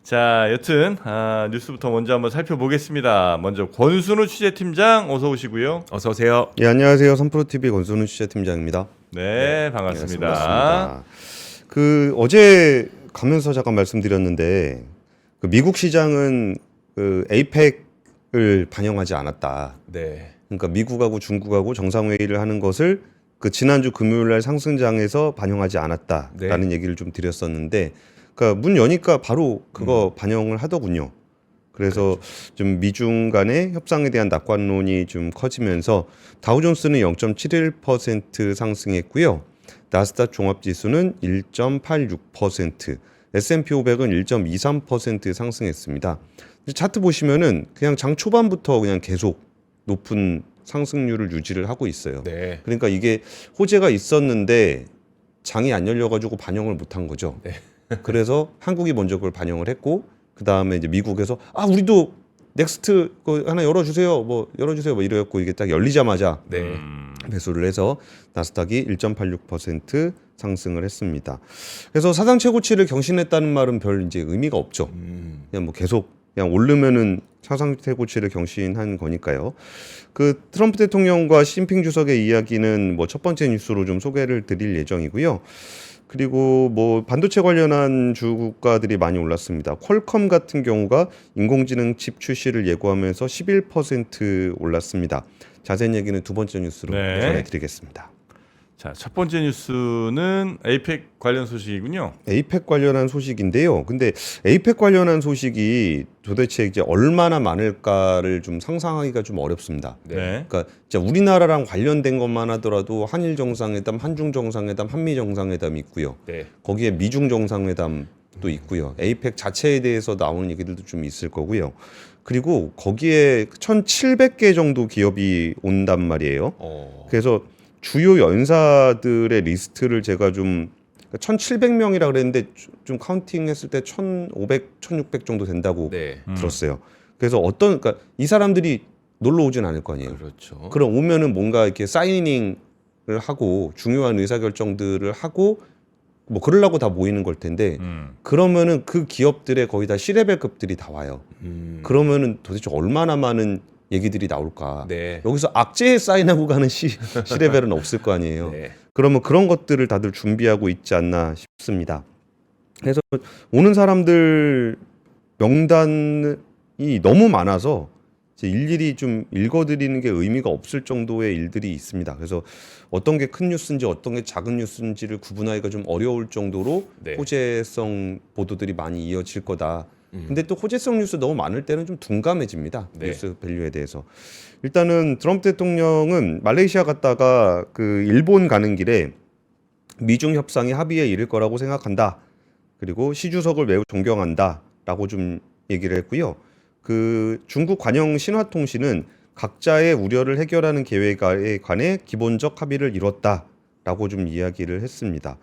자, 여튼 뉴스부터 먼저 한번 살펴보겠습니다. 먼저 권순우 취재팀장 어서 오시고요. 어서 오세요. 예, 안녕하세요. 선프로TV 권순우 취재팀장입니다. 네, 반갑습니다. 반갑습니다. 어제 가면서 잠깐 말씀드렸는데 미국 시장은 에이펙을 반영하지 않았다. 네. 그러니까 미국하고 중국하고 정상회의를 하는 것을 지난주 금요일날 상승장에서 반영하지 않았다라는 얘기를 좀 드렸었는데, 그러니까 문 여니까 바로 그거 반영을 하더군요. 그래서 좀 미중 간의 협상에 대한 낙관론이 좀 커지면서 다우존스는 0.71% 상승했고요. 나스닥 종합지수는 1.86%, S&P 500은 1.23% 상승했습니다. 차트 보시면은 그냥 장 초반부터 그냥 계속 높은 상승률을 유지를 하고 있어요. 네. 그러니까 이게 호재가 있었는데 장이 안 열려가지고 반영을 못한 거죠. 네. 그래서 한국이 먼저 그걸 반영을 했고, 그 다음에 이제 미국에서 우리도 넥스트 하나 열어주세요, 뭐 이래갖고 이게 딱 열리자마자 네. 매수를 해서 나스닥이 1.86% 상승을 했습니다. 그래서 사상 최고치를 경신했다는 말은 별 이제 의미가 없죠. 그냥 뭐 계속 그냥 오르면은 사상 최고치를 경신한 거니까요. 트럼프 대통령과 시진핑 주석의 이야기는 뭐 첫 번째 뉴스로 좀 소개를 드릴 예정이고요. 그리고 뭐 반도체 관련한 주가들이 많이 올랐습니다. 퀄컴 같은 경우가 인공지능 칩 출시를 예고하면서 11% 올랐습니다. 자세한 얘기는 두 번째 뉴스로 전해드리겠습니다. 자, 첫 번째 뉴스는 에이펙 관련 소식이군요. 에이펙 관련한 소식인데요. 근데 에이펙 관련한 소식이 도대체 이제 얼마나 많을까를 좀 상상하기가 좀 어렵습니다. 네. 그러니까 진짜 우리나라랑 관련된 것만 하더라도 한일 정상회담, 한중 정상회담, 한미 정상회담이 있고요. 네. 거기에 미중 정상회담도 있고요. 에이펙 자체에 대해서 나오는 얘기들도 좀 있을 거고요. 그리고 거기에 1,700개 정도 기업이 온단 말이에요. 그래서 주요 연사들의 리스트를 제가 좀 1,700명이라 그랬는데 좀 카운팅했을 때 1,500, 1,600 정도 된다고 들었어요. 그래서 그러니까 이 사람들이 놀러 오진 않을 거 아니에요. 그렇죠. 그럼 오면은 뭔가 이렇게 사이닝을 하고 중요한 의사결정들을 하고 뭐 그러려고 다 모이는 걸 텐데, 그러면은 그 기업들의 거의 다 C레벨급들이 다 와요. 그러면은 도대체 얼마나 많은 얘기들이 나올까. 네. 여기서 악재에 사인하고 가는 C레벨은 없을 거 아니에요. 네. 그러면 그런 것들을 다들 준비하고 있지 않나 싶습니다. 그래서 오는 사람들 명단이 너무 많아서 일일이 좀 읽어드리는 게 의미가 없을 정도의 일들이 있습니다. 그래서 어떤 게 큰 뉴스인지 어떤 게 작은 뉴스인지를 구분하기가 좀 어려울 정도로 호재성 보도들이 많이 이어질 거다. 근데 또 호재성 뉴스 너무 많을 때는 좀 둔감해집니다. 뉴스 밸류에 대해서. 일단은 트럼프 대통령은 말레이시아 갔다가 일본 가는 길에 미중 협상이 합의에 이를 거라고 생각한다. 그리고 시 주석을 매우 존경한다라고 좀 얘기를 했고요. 중국 관영 신화통신은 각자의 우려를 해결하는 계획에 관해 기본적 합의를 이뤘다라고 좀 이야기를 했습니다.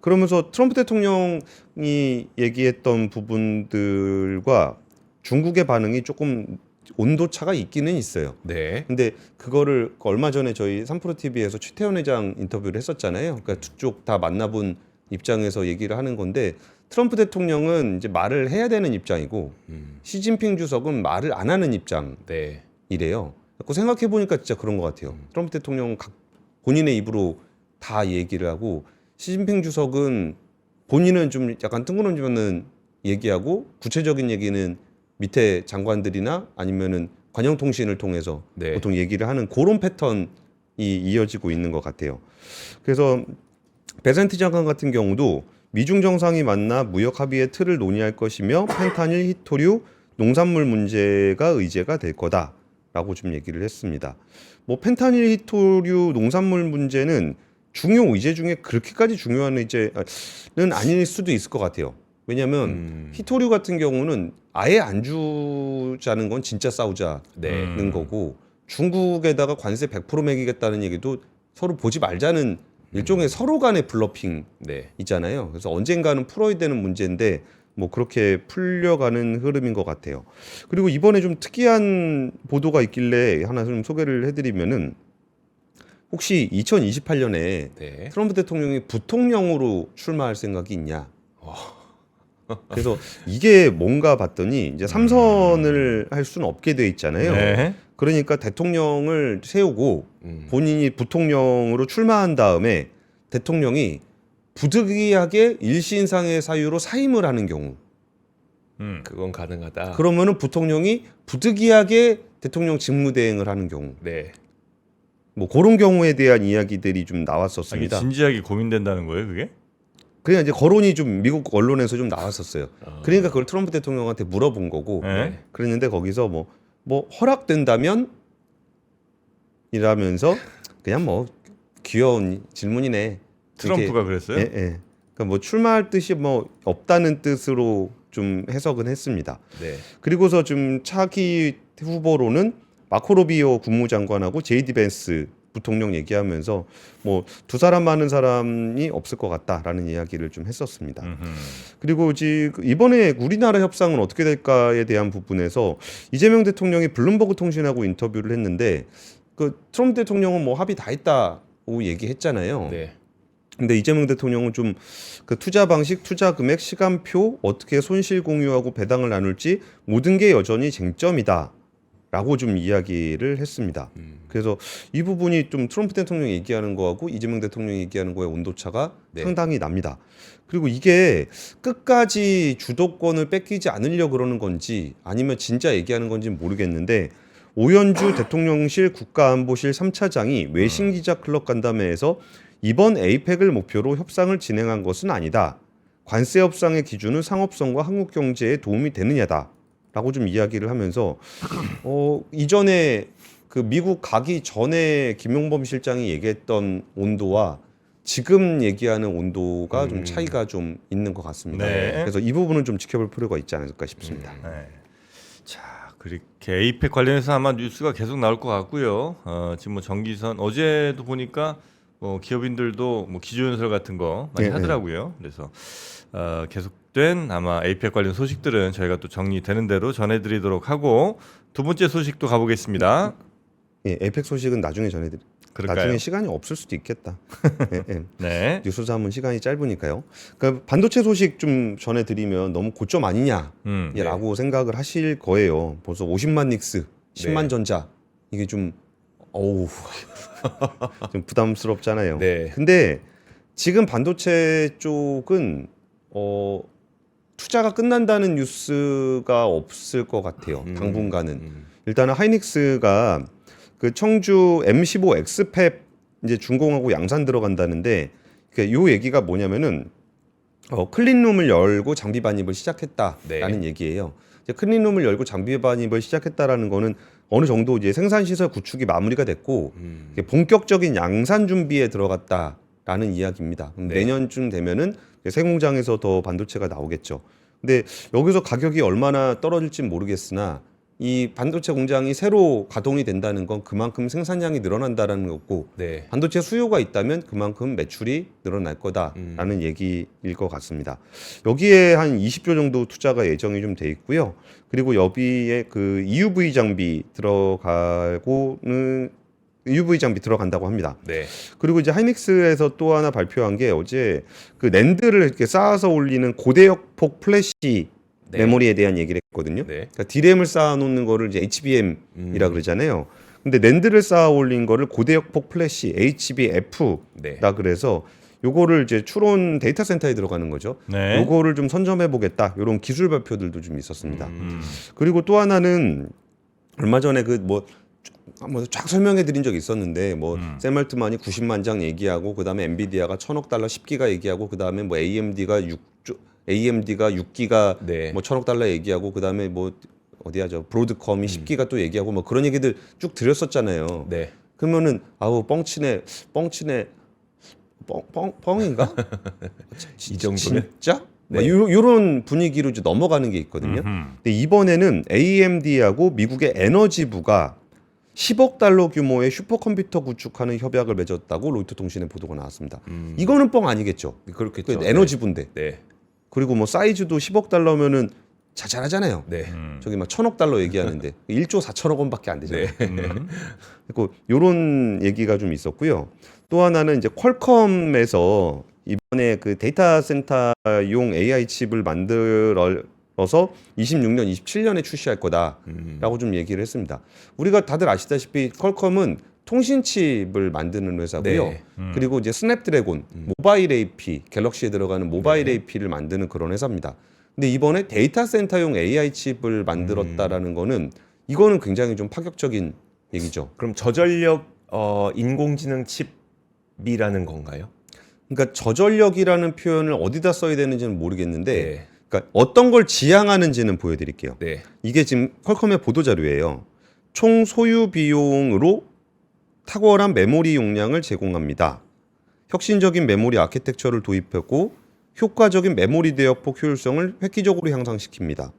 그러면서 트럼프 대통령이 얘기했던 부분들과 중국의 반응이 조금 온도차가 있기는 있어요. 네. 근데 그거를 얼마 전에 저희 3프로TV에서 최태원 회장 인터뷰를 했었잖아요. 그러니까 두 쪽 다 만나본 입장에서 얘기를 하는 건데, 트럼프 대통령은 이제 말을 해야 되는 입장이고 시진핑 주석은 말을 안 하는 입장이래요. 그 생각해 보니까 진짜 그런 것 같아요. 트럼프 대통령은 본인의 입으로 다 얘기를 하고, 시진핑 주석은 본인은 좀 약간 뜬구름 얘기하고 구체적인 얘기는 밑에 장관들이나 아니면은 관영통신을 통해서 보통 얘기를 하는 그런 패턴이 이어지고 있는 것 같아요. 그래서 베센트 장관 같은 경우도 미중 정상이 만나 무역 합의의 틀을 논의할 것이며 펜타닐, 히토류, 농산물 문제가 의제가 될 거다라고 좀 얘기를 했습니다. 뭐 펜타닐, 히토류, 농산물 문제는 중요 의제 중에 그렇게까지 중요한 의제는 아닐 수도 있을 것 같아요. 왜냐하면 히토류 같은 경우는 아예 안 주자는 건 진짜 싸우자는 거고, 중국에다가 관세 100% 매기겠다는 얘기도 서로 보지 말자는 일종의 서로 간의 블러핑 있잖아요. 그래서 언젠가는 풀어야 되는 문제인데 뭐 그렇게 풀려가는 흐름인 것 같아요. 그리고 이번에 좀 특이한 보도가 있길래 하나 좀 소개를 해드리면은, 혹시 2028년에 트럼프 대통령이 부통령으로 출마할 생각이 있냐? 그래서 이게 뭔가 봤더니 이제 삼선을 할 수는 없게 돼 있잖아요. 네. 그러니까 대통령을 세우고 본인이 부통령으로 출마한 다음에 대통령이 부득이하게 일신상의 사유로 사임을 하는 경우, 그건 가능하다. 그러면은 부통령이 부득이하게 대통령 직무대행을 하는 경우, 네. 뭐 그런 경우에 대한 이야기들이 좀 아니, 나왔었습니다. 진지하게 고민된다는 거예요, 그게? 그냥 이제 거론이 좀 미국 언론에서 좀 나왔었어요. 어. 그러니까 그걸 트럼프 대통령한테 물어본 거고, 네. 그랬는데 거기서 뭐 허락된다면 이라면서 그냥 뭐 귀여운 질문이네. 트럼프가 그랬어요? 예, 예. 그러니까 뭐 출마할 뜻이 뭐 없다는 뜻으로 좀 해석은 했습니다. 네. 그리고서 좀 차기 후보로는 마코 루비오 국무장관하고 제이디 벤스 부통령 얘기하면서 뭐 두 사람 많은 사람이 없을 것 같다라는 이야기를 좀 했었습니다. 그리고 이번에 우리나라 협상은 어떻게 될까에 대한 부분에서 이재명 대통령이 블룸버그 통신하고 인터뷰를 했는데 그 트럼프 대통령은 뭐 합의 다 했다고 얘기했잖아요. 네. 근데 이재명 대통령은 좀 그 투자 방식, 투자 금액, 시간표, 어떻게 손실 공유하고 배당을 나눌지 모든 게 여전히 쟁점이다. 라고 좀 이야기를 했습니다. 그래서 이 부분이 좀 트럼프 대통령이 얘기하는 거하고 이재명 대통령이 얘기하는 거의 온도차가 네. 상당히 납니다. 그리고 이게 끝까지 주도권을 뺏기지 않으려 그러는 건지 아니면 진짜 얘기하는 건지 모르겠는데 오연주 대통령실 국가안보실 3차장이 외신기자클럽 간담회에서 이번 에이펙을 목표로 협상을 진행한 것은 아니다. 관세 협상의 기준은 상업성과 한국 경제에 도움이 되느냐다. 라고 좀 이야기를 하면서 이전에 그 미국 가기 전에 김용범 실장이 얘기했던 온도와 지금 얘기하는 온도가 좀 차이가 좀 있는 것 같습니다. 네. 그래서 이 부분은 좀 지켜볼 필요가 있지 않을까 싶습니다. 네. 자, 그렇게 에이펙 관련해서 아마 뉴스가 계속 나올 것 같고요. 지금 뭐 정기선 어제도 보니까 뭐 기업인들도 뭐 기조연설 같은 거 많이 네, 하더라고요. 그래서 계속된 아마 에이펙 관련 소식들은 저희가 또 정리되는 대로 전해드리도록 하고 두 번째 소식도 가보겠습니다. 예, 에이펙 소식은 나중에 전해드릴게요. 그럴까요? 나중에 시간이 없을 수도 있겠다. 예, 예. 네. 뉴스삼은 시간이 짧으니까요. 그러니까 반도체 소식 좀 전해드리면 너무 고점 아니냐라고 네. 생각을 하실 거예요. 벌써 50만 닉스, 10만 네. 전자 이게 좀 좀 부담스럽잖아요. 네. 근데 지금 반도체 쪽은 투자가 끝난다는 뉴스가 없을 것 같아요. 당분간은. 일단은 하이닉스가 그 청주 M15 엑스팹 이제 준공하고 양산 들어간다는데 요 얘기가 뭐냐면은 클린룸을 열고 장비 반입을 시작했다라는 얘기예요. 이제 클린룸을 열고 장비 반입을 시작했다라는 거는 어느 정도 이제 생산 시설 구축이 마무리가 됐고 이게 본격적인 양산 준비에 들어갔다라는 이야기입니다. 그럼 내년쯤 되면은 새 공장에서 더 반도체가 나오겠죠. 근데 여기서 가격이 얼마나 떨어질진 모르겠으나 이 반도체 공장이 새로 가동이 된다는 건 그만큼 생산량이 늘어난다라는 거고 네. 반도체 수요가 있다면 그만큼 매출이 늘어날 거다라는 얘기일 것 같습니다. 여기에 한 20조 정도 투자가 예정이 좀 돼 있고요. 그리고 여기에 그 EUV 장비 들어간다고 합니다. 네. 그리고 이제 하이닉스에서 또 하나 발표한 게 어제 그 낸드를 이렇게 쌓아서 올리는 고대역폭 플래시 메모리에 대한 얘기를 했거든요. 네. 그러니까 D램을 쌓아놓는 거를 이제 HBM이라 그러잖아요. 근데 낸드를 쌓아 올린 거를 고대역폭 플래시 HBF라 그래서 요거를 이제 추론 데이터 센터에 들어가는 거죠. 네. 요거를 좀 선점해 보겠다. 요런 기술 발표들도 좀 있었습니다. 그리고 또 하나는 얼마 전에 쫙 설명해 드린 적이 있었는데 샘 알트만이 90만 장 얘기하고 그다음에 엔비디아가 1000억 달러 10기가 얘기하고 그다음에 뭐 AMD가 6기가 네. 뭐 1000억 달러 얘기하고 그다음에 뭐 어디야죠 브로드컴이 10기가 또 얘기하고 뭐 그런 얘기들 쭉 드렸었잖아요. 네. 그러면은 뻥치네 뻥인가? 이 정도면? 진짜? 네. 이런 분위기로 이제 넘어가는 게 있거든요. 근데 이번에는 AMD하고 미국의 에너지부가 10억 달러 규모의 슈퍼컴퓨터 구축하는 협약을 맺었다고 로이터 통신의 보도가 나왔습니다. 이거는 뻥 아니겠죠? 그렇겠죠. 에너지부인데. 네. 그리고 뭐 사이즈도 10억 달러면은 자잘하잖아요. 네. 저기 막 1000억 달러 얘기하는데 1조 4천억 원밖에 안 되잖아요. 네. 그리고 이런 얘기가 좀 있었고요. 또 하나는 이제 퀄컴에서 이번에 그 데이터 센터용 AI 칩을 만들어서 26년, 27년에 출시할 거다라고 좀 얘기를 했습니다. 우리가 다들 아시다시피 퀄컴은 통신 칩을 만드는 회사고요. 네. 그리고 이제 스냅드래곤, 모바일 AP, 갤럭시에 들어가는 모바일 AP를 만드는 그런 회사입니다. 근데 이번에 데이터 센터용 AI 칩을 만들었다라는 거는 이거는 굉장히 좀 파격적인 얘기죠. 그럼 저전력 인공지능 칩이라는 건가요? 그러니까 저전력이라는 표현을 어디다 써야 되는지는 모르겠는데 네. 그러니까 어떤 걸 지향하는지는 보여드릴게요. 네. 이게 지금 퀄컴의 보도자료예요. 총 소유 비용으로 탁월한 메모리 용량을 제공합니다. 혁신적인 메모리 아키텍처를 도입했고 효과적인 메모리 대역폭 효율성을 획기적으로 향상시킵니다.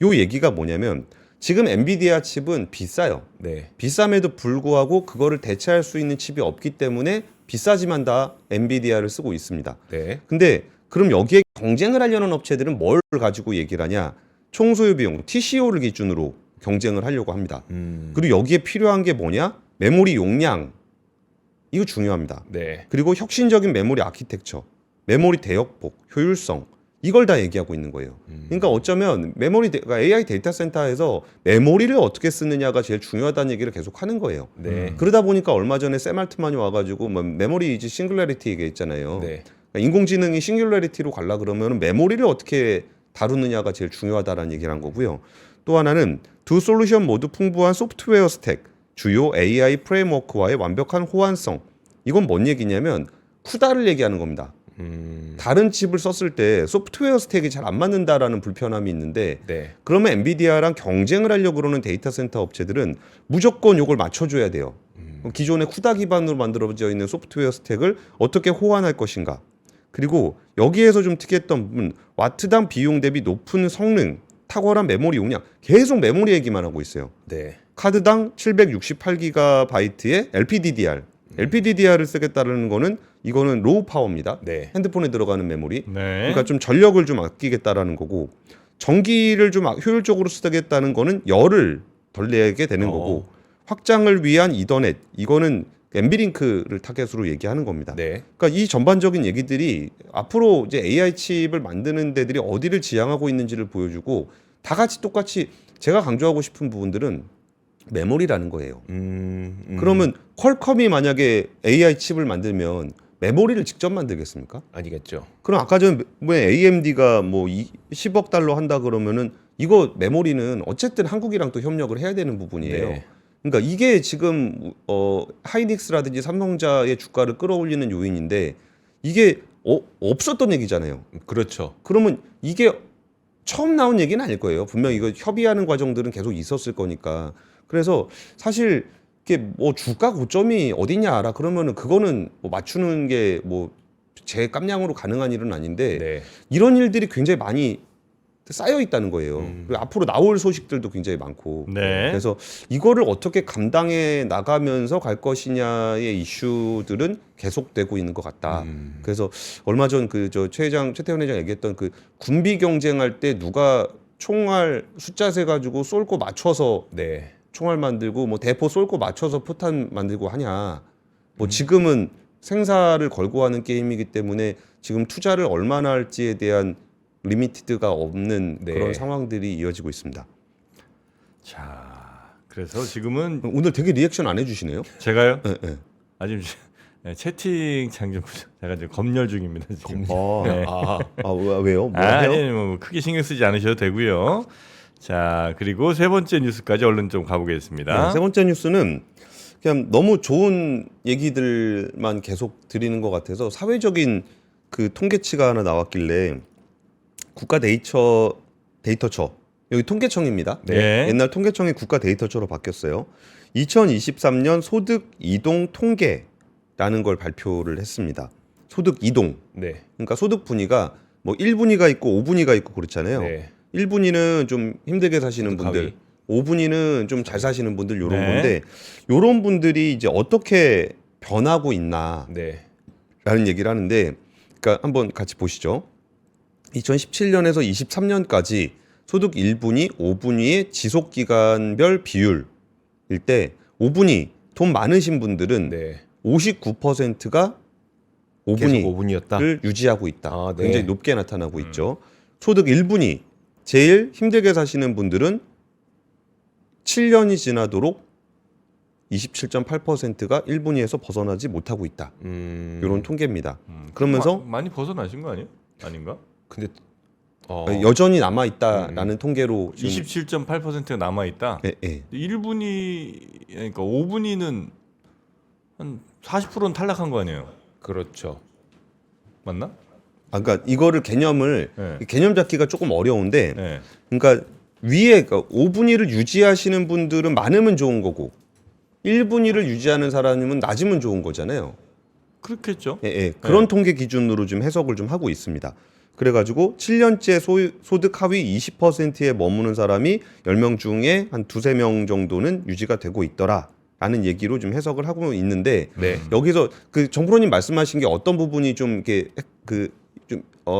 요 얘기가 뭐냐면 지금 엔비디아 칩은 비싸요. 네. 비쌈에도 불구하고 그거를 대체할 수 있는 칩이 없기 때문에 비싸지만 다 엔비디아를 쓰고 있습니다. 네. 근데 그럼 여기에 경쟁을 하려는 업체들은 뭘 가지고 얘기를 하냐? 총소유 비용, TCO를 기준으로 경쟁을 하려고 합니다. 그리고 여기에 필요한 게 뭐냐? 메모리 용량. 이거 중요합니다. 네. 그리고 혁신적인 메모리 아키텍처, 메모리 대역폭, 효율성. 이걸 다 얘기하고 있는 거예요. 그러니까 어쩌면 그러니까 AI 데이터 센터에서 메모리를 어떻게 쓰느냐가 제일 중요하다는 얘기를 계속 하는 거예요. 네. 그러다 보니까 얼마 전에 샘 알트만이 와가지고 뭐 메모리 이제 싱글러리티 얘기했잖아요. 네. 그러니까 인공지능이 싱귤러리티로 가려 그러면 메모리를 어떻게 다루느냐가 제일 중요하다라는 얘기를 한 거고요. 또 하나는 두 솔루션 모두 풍부한 소프트웨어 스택, 주요 AI 프레임워크와의 완벽한 호환성. 이건 뭔 얘기냐면 쿠다를 얘기하는 겁니다. 다른 칩을 썼을 때 소프트웨어 스택이 잘 안 맞는다라는 불편함이 있는데 네. 그러면 엔비디아랑 경쟁을 하려고 그러는 데이터 센터 업체들은 무조건 이걸 맞춰줘야 돼요. 기존의 쿠다 기반으로 만들어져 있는 소프트웨어 스택을 어떻게 호환할 것인가. 그리고 여기에서 좀 특이했던 부분 와트당 비용 대비 높은 성능, 탁월한 메모리 용량. 계속 메모리 얘기만 하고 있어요. 네. 카드당 768GB의 LPDDR. LPDDR을 쓰겠다는 거는 이거는 로우 파워입니다. 네. 핸드폰에 들어가는 메모리. 네. 그러니까 좀 전력을 좀 아끼겠다라는 거고 전기를 좀 효율적으로 쓰겠다는 거는 열을 덜 내게 되는 거고 확장을 위한 이더넷 이거는 엠비링크를 타겟으로 얘기하는 겁니다. 네. 그러니까 이 전반적인 얘기들이 앞으로 이제 AI 칩을 만드는 데들이 어디를 지향하고 있는지를 보여주고 다 같이 똑같이 제가 강조하고 싶은 부분들은 메모리라는 거예요. 그러면 퀄컴이 만약에 AI 칩을 만들면 메모리를 직접 만들겠습니까? 아니겠죠. 그럼 아까 전에 AMD가 뭐 10억 달러 한다 그러면은 이거 메모리는 어쨌든 한국이랑 또 협력을 해야 되는 부분이에요. 네. 그러니까 이게 지금 하이닉스라든지 삼성자의 주가를 끌어올리는 요인인데 이게 없었던 얘기잖아요. 그렇죠. 그러면 이게 처음 나온 얘기는 아닐 거예요. 분명히 이거 협의하는 과정들은 계속 있었을 거니까. 그래서 사실 이게 뭐 주가 고점이 어디냐 알아 그러면은 그거는 뭐 맞추는 게 뭐 제 깜냥으로 가능한 일은 아닌데 네. 이런 일들이 굉장히 많이 쌓여 있다는 거예요. 그리고 앞으로 나올 소식들도 굉장히 많고. 네. 그래서 이거를 어떻게 감당해 나가면서 갈 것이냐의 이슈들은 계속되고 있는 것 같다. 그래서 얼마 전 그 최태원 회장 얘기했던 그 군비 경쟁할 때 누가 총알 숫자 세 가지고 쏠고 맞춰서 네. 총알 만들고 뭐 대포 쏠고 맞춰서 포탄 만들고 하냐. 뭐 지금은 생사를 걸고 하는 게임이기 때문에 지금 투자를 얼마나 할지에 대한 리미티드가 없는 네. 그런 상황들이 이어지고 있습니다. 자, 그래서 지금은 오늘 되게 리액션 안 해주시네요. 제가요? 네, 네. 아직 채팅창 좀 제가 지금 검열 중입니다. 지금. 네. 왜요? 뭐 아니 해요? 뭐 크게 신경 쓰지 않으셔도 되고요. 자, 그리고 세 번째 뉴스까지 얼른 좀 가보겠습니다. 네, 세 번째 뉴스는 그냥 너무 좋은 얘기들만 계속 드리는 것 같아서 사회적인 그 통계치가 하나 나왔길래 국가 데이터처 여기 통계청입니다. 네. 옛날 통계청이 국가 데이터처로 바뀌었어요. 2023년 소득 이동 통계라는 걸 발표를 했습니다. 소득 이동. 네. 그러니까 소득 분위가 뭐 1분위가 있고 5분위가 있고 그렇잖아요. 네. 1분위는 좀 힘들게 사시는 소득 분들, 하위. 5분위는 좀 잘 사시는 분들 요런 네. 건데 요런 분들이 이제 어떻게 변하고 있나라는 네. 얘기를 하는데 그러니까 한번 같이 보시죠. 2017년에서 23년까지 소득 1분위, 5분위의 지속 기간별 비율일 때 5분위 돈 많으신 분들은 네. 59%가 계속 5분위를 5분이었다. 유지하고 있다. 아, 네. 굉장히 높게 나타나고 있죠. 소득 1분위 제일 힘들게 사시는 분들은 7년이 지나도록 27.8%가 1분위에서 벗어나지 못하고 있다. 이런 통계입니다. 그러면서 많이 벗어나신 거 아니에요? 아닌가? 근데 여전히 남아 있다라는 통계로 지금 27.8%가 남아 있다. 예, 예. 1분위 그러니까 5분위는 한 40%는 탈락한 거 아니에요? 그렇죠. 맞나? 그러니까 이거를 개념을 네. 개념 잡기가 조금 어려운데 네. 그러니까 위에 그러니까 5분위를 유지하시는 분들은 많으면 좋은 거고 1분위를 유지하는 사람이면 낮으면 좋은 거잖아요. 그렇겠죠. 예, 예. 그런 통계 기준으로 좀 해석을 좀 하고 있습니다. 그래가지고 7년째 소득 하위 20%에 머무는 사람이 10명 중에 한 2-3명 정도는 유지가 되고 있더라라는 얘기로 좀 해석을 하고 있는데 네. 여기서 그 정프로님 말씀하신 게 어떤 부분이 좀 이렇게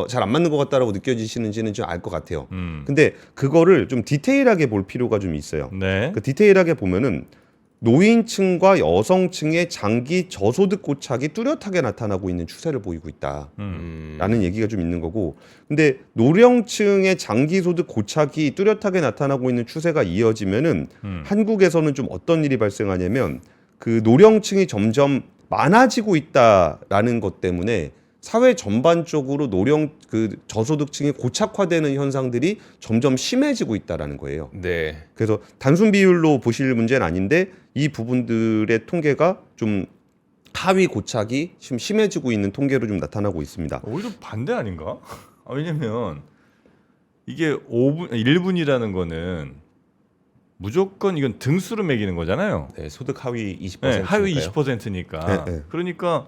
잘 안 맞는 것 같다라고 느껴지시는지는 좀 알 것 같아요. 근데 그거를 좀 디테일하게 볼 필요가 좀 있어요. 네. 그 디테일하게 보면은 노인층과 여성층의 장기 저소득 고착이 뚜렷하게 나타나고 있는 추세를 보이고 있다라는 얘기가 좀 있는 거고, 근데 노령층의 장기 소득 고착이 뚜렷하게 나타나고 있는 추세가 이어지면은 한국에서는 좀 어떤 일이 발생하냐면 그 노령층이 점점 많아지고 있다라는 것 때문에 사회 전반적으로 그 저소득층이 고착화되는 현상들이 점점 심해지고 있다라는 거예요. 네. 그래서 단순 비율로 보실 문제는 아닌데 이 부분들의 통계가 좀 하위 고착이 지금 심해지고 있는 통계로 좀 나타나고 있습니다. 오히려 반대 아닌가? 왜냐면 이게 1분이라는 거는 무조건 이건 등수로 매기는 거잖아요. 네, 소득 하위 20%. 네, 하위 20%니까. 네, 네. 그러니까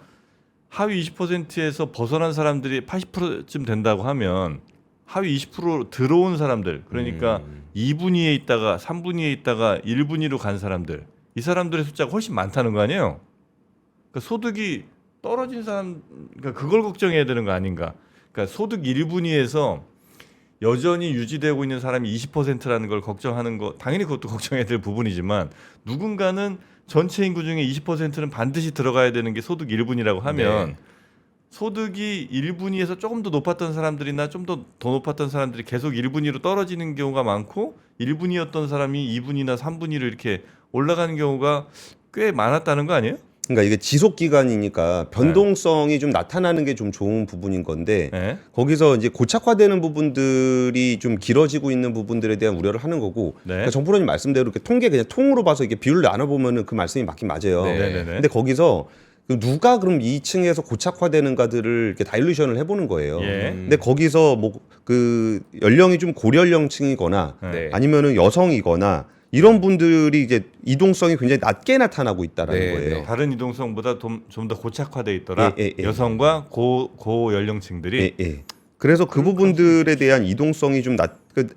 하위 20%에서 벗어난 사람들이 80%쯤 된다고 하면 하위 20% 들어온 사람들, 그러니까 2분위에 있다가 3분위에 있다가 1분위로 간 사람들, 이 사람들의 숫자가 훨씬 많다는 거 아니에요? 그러니까 소득이 떨어진 사람, 그러니까 그걸 걱정해야 되는 거 아닌가? 그러니까 소득 1분위에서 여전히 유지되고 있는 사람이 20%라는 걸 걱정하는 거, 당연히 그것도 걱정해야 될 부분이지만 누군가는 전체 인구 중에 20%는 반드시 들어가야 되는 게 소득 1분위라고 하면 네. 소득이 1분위에서 조금 더 높았던 사람들이나 좀 더 높았던 사람들이 계속 1분위로 떨어지는 경우가 많고 1분위였던 사람이 2분위나 3분위로 이렇게 올라가는 경우가 꽤 많았다는 거 아니에요? 그러니까 이게 지속 기간이니까 변동성이 좀 나타나는 게 좀 좋은 부분인 건데 네. 거기서 이제 고착화되는 부분들이 좀 길어지고 있는 부분들에 대한 우려를 하는 거고, 네. 그러니까 정프로님 말씀대로 이렇게 통계 그냥 통으로 봐서 이게 비율을 나눠 보면은 그 말씀이 맞긴 맞아요. 네. 네네네. 근데 거기서 누가 그럼 2층에서 고착화되는가들을 이렇게 다일루션을 해보는 거예요. 예. 근데 거기서 뭐 그 연령이 좀 고연령층이거나 네. 아니면은 여성이거나 이런 분들이 이제 이동성이 굉장히 낮게 나타나고 있다라는 네, 거예요. 네. 다른 이동성보다 좀 더 고착화돼 있더라. 예, 예, 예. 여성과 고 연령층들이 예, 예. 그래서 그 부분들에 대한 이동성이 좀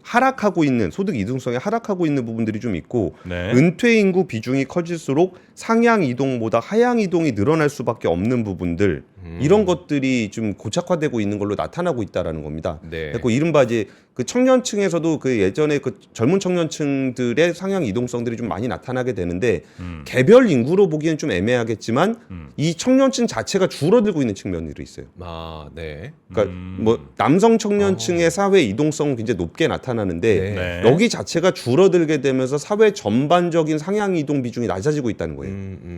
하락하고 있는, 소득 이동성이 하락하고 있는 부분들이 좀 있고, 네. 은퇴 인구 비중이 커질수록 상향 이동보다 하향 이동이 늘어날 수밖에 없는 부분들, 이런 것들이 좀 고착화되고 있는 걸로 나타나고 있다라는 겁니다. 네. 그리고 이른바 이제 그 청년층에서도 그 예전에 그 젊은 청년층들의 상향 이동성들이 좀 많이 나타나게 되는데 개별 인구로 보기엔 좀 애매하겠지만 이 청년층 자체가 줄어들고 있는 측면들이 있어요. 아, 네. 그러니까 뭐 남성 청년층의 사회 이동성 굉장히 높게 나타나는데 네. 여기 자체가 줄어들게 되면서 사회 전반적인 상향 이동 비중이 낮아지고 있다는 거예요.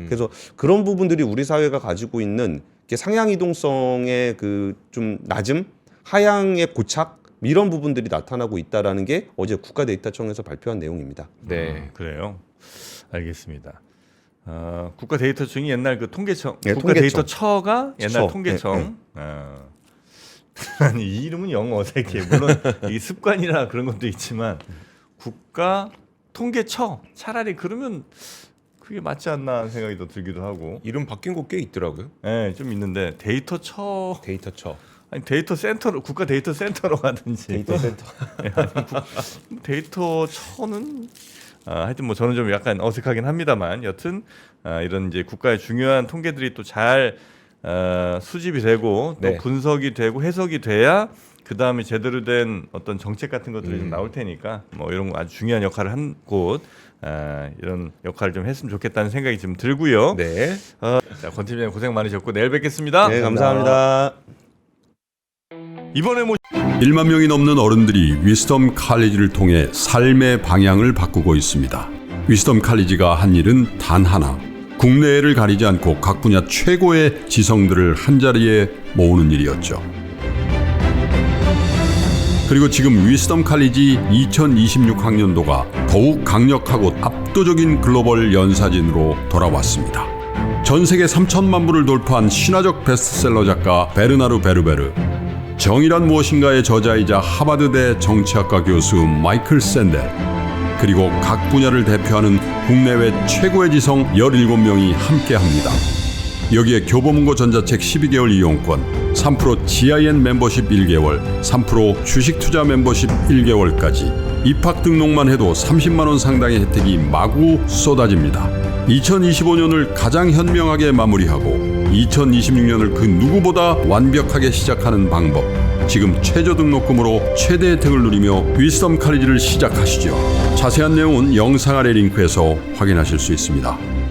그래서 그런 부분들이 우리 사회가 가지고 있는 이렇게 상향 이동성의 그 좀 낮음, 하향의 고착 이런 부분들이 나타나고 있다라는 게 어제 국가데이터청에서 발표한 내용입니다. 네. 그래요. 알겠습니다. 국가데이터청이 옛날 그 통계청, 네, 국가데이터처가 옛날 처. 통계청. 아니 이 이름은 영 어색해. 물론 이 습관이나 그런 것도 있지만 국가 통계처 차라리 그러면 그게 맞지 않나 하는 생각이 더 들기도 하고. 이름 바뀐 거 꽤 있더라고요. 네, 좀 있는데 데이터처 데이터처. 아니 데이터 센터로 국가 데이터 센터로 가든지. 데이터 센터. 데이터처는 하여튼 뭐 저는 좀 약간 어색하긴 합니다만 여튼 이런 이제 국가의 중요한 통계들이 또 잘 수집이 되고 또 네. 분석이 되고 해석이 돼야 그 다음에 제대로 된 어떤 정책 같은 것들이 좀 나올 테니까 뭐 이런 거 아주 중요한 역할을 한 곳 이런 역할을 좀 했으면 좋겠다는 생각이 좀 들고요. 네. 자, 권 팀장님 고생 많으셨고 내일 뵙겠습니다. 네, 감사합니다. 이번에 1만 명이 넘는 어른들이 위스덤 칼리지를 통해 삶의 방향을 바꾸고 있습니다. 위스덤 칼리지가 한 일은 단 하나. 국내외를 가리지 않고 각 분야 최고의 지성들을 한자리에 모으는 일이었죠. 그리고 지금 위스덤 칼리지 2026 학년도가 더욱 강력하고 압도적인 글로벌 연사진으로 돌아왔습니다. 전 세계 3천만 부를 돌파한 신화적 베스트셀러 작가 베르나르 베르베르, 정의란 무엇인가의 저자이자 하버드대 정치학과 교수 마이클 샌델, 그리고 각 분야를 대표하는 국내외 최고의 지성 17명이 함께합니다. 여기에 교보문고 전자책 12개월 이용권, 3% GIN 멤버십 1개월, 3% 주식투자 멤버십 1개월까지 입학 등록만 해도 30만 원 상당의 혜택이 마구 쏟아집니다. 2025년을 가장 현명하게 마무리하고 2026년을 그 누구보다 완벽하게 시작하는 방법. 지금 최저 등록금으로 최대 혜택을 누리며 위스덤 칼리지를 시작하시죠. 자세한 내용은 영상 아래 링크에서 확인하실 수 있습니다.